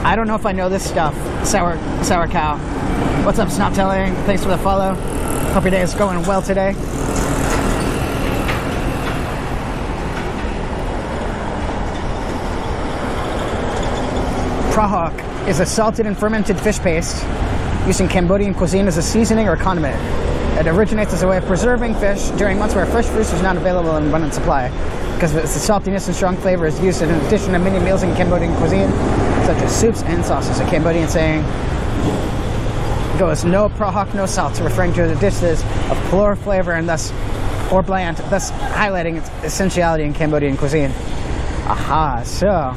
I don't know if I know this stuff. Sour cow. What's up, SRTLA? Thanks for the follow. Hope your day is going well today. Prahok is a salted and fermented fish paste used in Cambodian cuisine as a seasoning or condiment. It originates as a way of preserving fish during months where fresh fruit is not available in abundant supply. Because of its saltiness and strong flavor is used in addition to many meals in Cambodian cuisine, such as soups and sauces. A Cambodian saying goes, no prahok, no salt, referring to the dishes of poor flavor and thus, or bland, thus highlighting its essentiality in Cambodian cuisine. Aha, so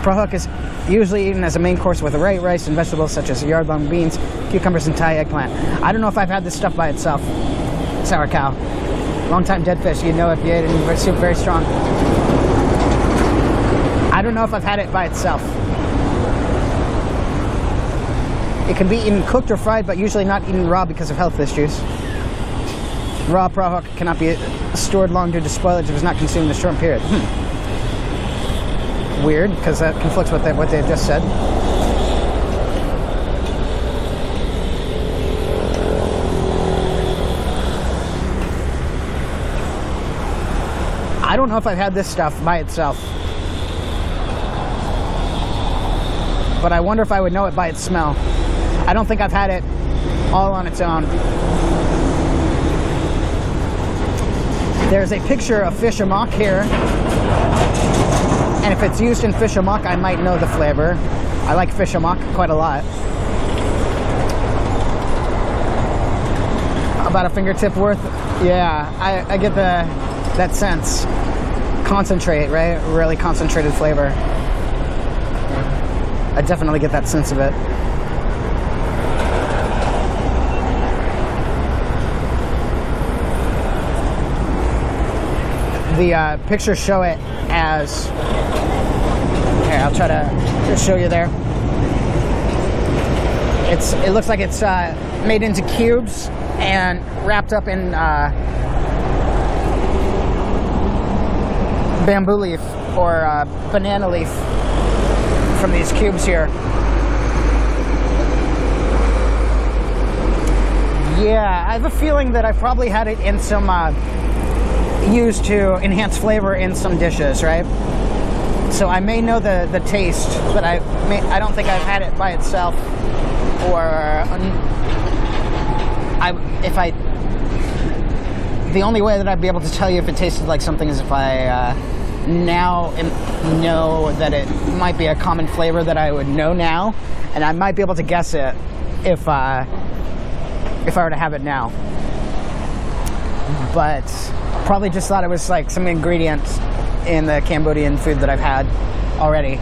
prahok is usually eaten as a main course with white rice and vegetables such as yard long beans, cucumbers, and Thai eggplant. I don't know if I've had this stuff by itself. Sour cow. Long time dead fish, you know if you ate it in soup, very strong. I don't know if I've had it by itself. It can be eaten cooked or fried, but usually not eaten raw because of health issues. Raw prahok cannot be stored long due to spoilage if it's not consumed in a short period. Weird, because that conflicts with what they just said. I don't know if I've had this stuff by itself, but I wonder if I would know it by its smell. I don't think I've had it all on its own. There's a picture of fish amok here, and if it's used in fish amok, I might know the flavor. I like fish amok quite a lot. About a fingertip worth? Yeah, I get that sense. Concentrate, right? Really concentrated flavor. I definitely get that sense of it. The pictures show it as, here, I'll try to show you there. It looks like it's made into cubes and wrapped up in bamboo leaf or banana leaf from these cubes here. Yeah, I have a feeling that I probably had it in some used to enhance flavor in some dishes, right? So I may know the taste, but I don't think I've had it by itself. Or the only way that I'd be able to tell you if it tasted like something is if I now know that it might be a common flavor that I would know now, and I might be able to guess it if I were to have it now. But probably just thought it was like some ingredient in the Cambodian food that I've had already.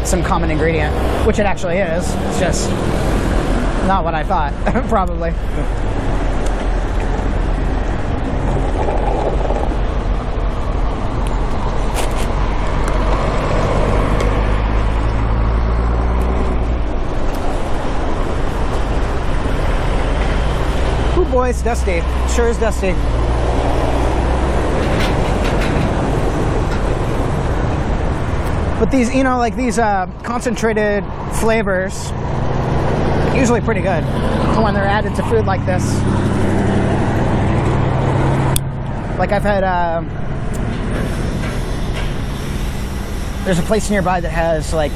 Some common ingredient, which it actually is. It's just not what I thought, probably. Ooh boy, it's dusty. Sure is dusty. But these, you know, like these concentrated flavors, usually pretty good when they're added to food like this. Like I've had, there's a place nearby that has like,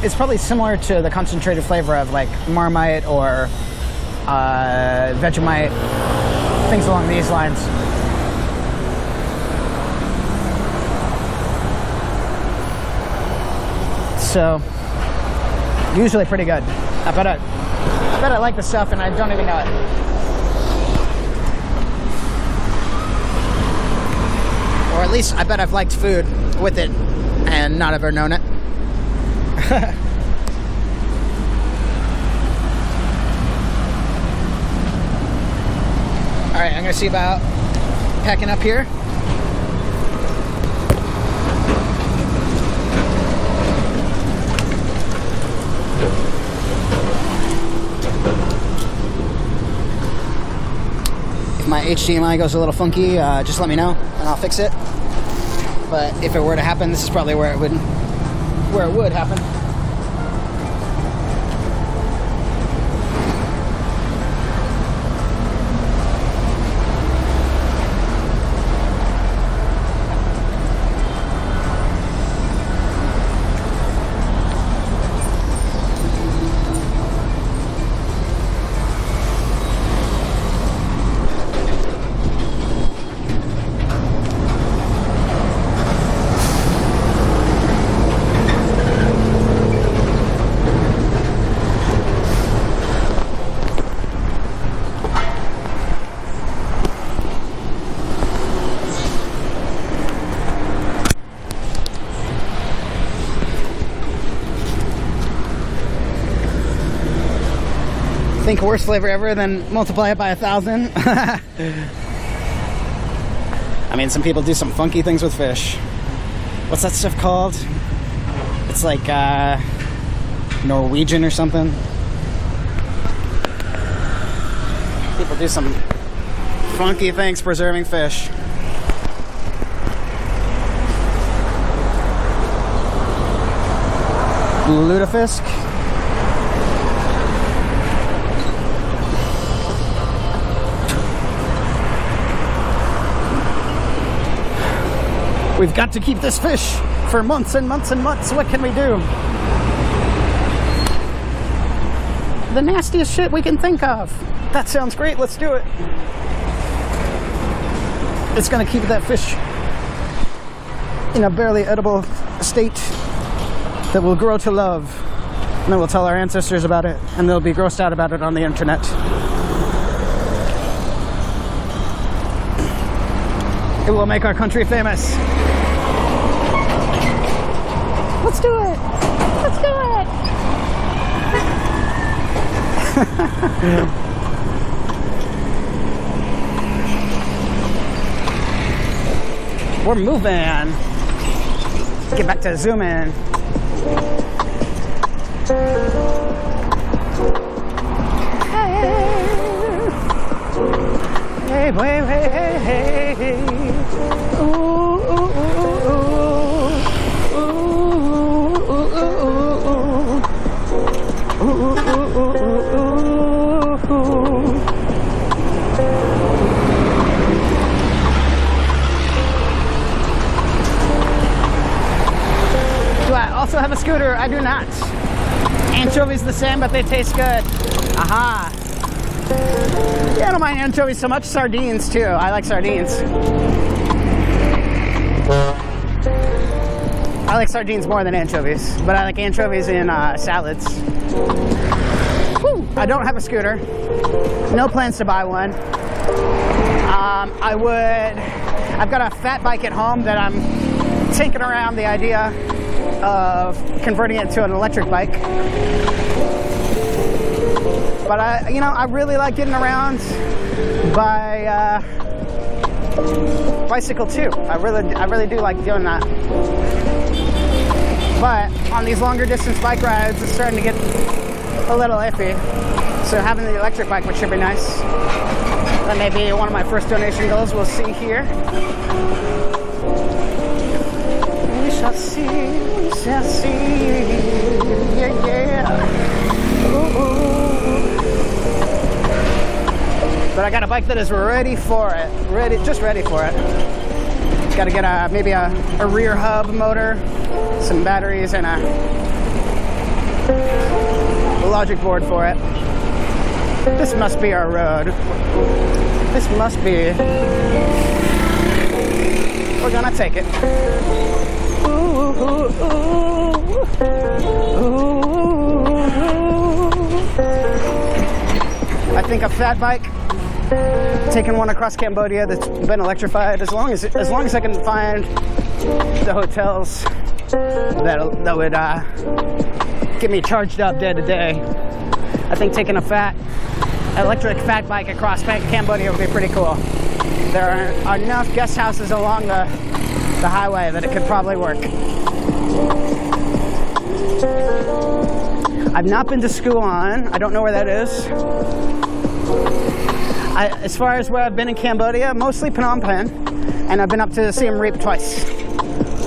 it's probably similar to the concentrated flavor of like Marmite or Vegemite, things along these lines. So, usually pretty good. I bet I like the stuff and I don't even know it. Or at least I bet I've liked food with it and not ever known it. Alright, I'm gonna see about packing up here. My HDMI goes a little funky, just let me know and I'll fix it. but if it were to happen, this is probably where it would happen. Think worst flavor ever, then multiply it by 1,000. I mean, some people do some funky things with fish. What's that stuff called? It's like Norwegian or something. People do some funky things preserving fish. Lutefisk. We've got to keep this fish for months and months and months. What can we do? The nastiest shit we can think of. That sounds great. Let's do it. It's going to keep that fish in a barely edible state that we'll grow to love. And then we'll tell our ancestors about it, and they'll be grossed out about it on the internet. It will make our country famous. Let's do it. Let's do it. We're moving. Let's get back to zooming. Hey, hey, hey, hey, hey, hey. Ooh, ooh, ooh, ooh, ooh, ooh, ooh, ooh, ooh. Do I also have a scooter? I do not. Anchovies the same, but they taste good. Aha. Yeah, I don't mind anchovies so much. Sardines too. I like sardines. I like sardines more than anchovies, but I like anchovies in salads. Woo. I don't have a scooter. No plans to buy one. I've got a fat bike at home that I'm tinkering around the idea of converting it to an electric bike. But I really like getting around by bicycle too. I really do like doing that. But on these longer distance bike rides, it's starting to get a little iffy. So having the electric bike should be nice. That may be one of my first donation goals. We'll see here. We shall see. We shall see. Yeah, yeah. Ooh. But I got a bike that is ready for it. Just ready for it. Got to get maybe a rear hub motor, some batteries, and a logic board for it. This must be our road. This must be. We're gonna take it. Ooh, ooh, ooh, ooh. I think a fat bike. Taking one across Cambodia that's been electrified, as long as I can find the hotels that would get me charged up day to day. I think taking a electric fat bike across Cambodia would be pretty cool. There are enough guest houses along the highway that it could probably work. I've not been to Shoutout. I don't know where that is. As far as where I've been in Cambodia, mostly Phnom Penh, and I've been up to Siem Reap twice.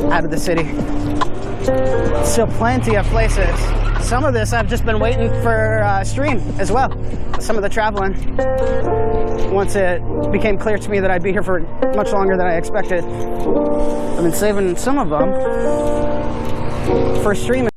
out of the city. Still plenty of places. Some of this I've just been waiting for stream as well. Some of the traveling. Once it became clear to me that I'd be here for much longer than I expected, I've been saving some of them for streaming.